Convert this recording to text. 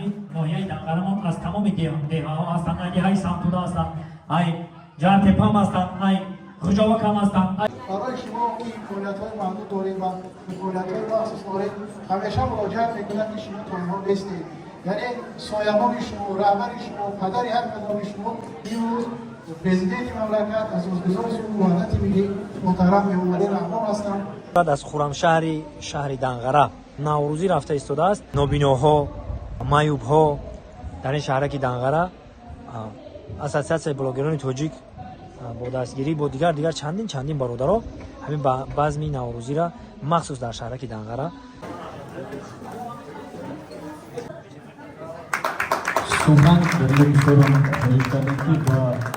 همین ناحیه دنقرمان از تمام دهها هستند، های سمتودا هستند، ای جرتپ هم هستند، ای خجاوک هم هستند. برای شما این فعالیت‌های محدود داریم و فعالیت‌های مخصوص داریم، همیشه مراجعت می‌کنم که شما تنها نیستید. یعنی سایه‌بان شما، رهبر شما، پدر هر کدام شما امروز پرزیدنت مملکت از گزارش وحدت ملی محترم امامعلی رحمان هستم. بعد از خرمشهری شهر دنقره نوروزی رفته ایستاده است. نابیناها، معیوب‌ها در این شهرک دنقره اساسیاسیون بلاگران تاجیک با دستگیری با دیگر چندین برادرها همین بزم نوروزی را مخصوص در شهرک دنقره سوگند برای بسیاران با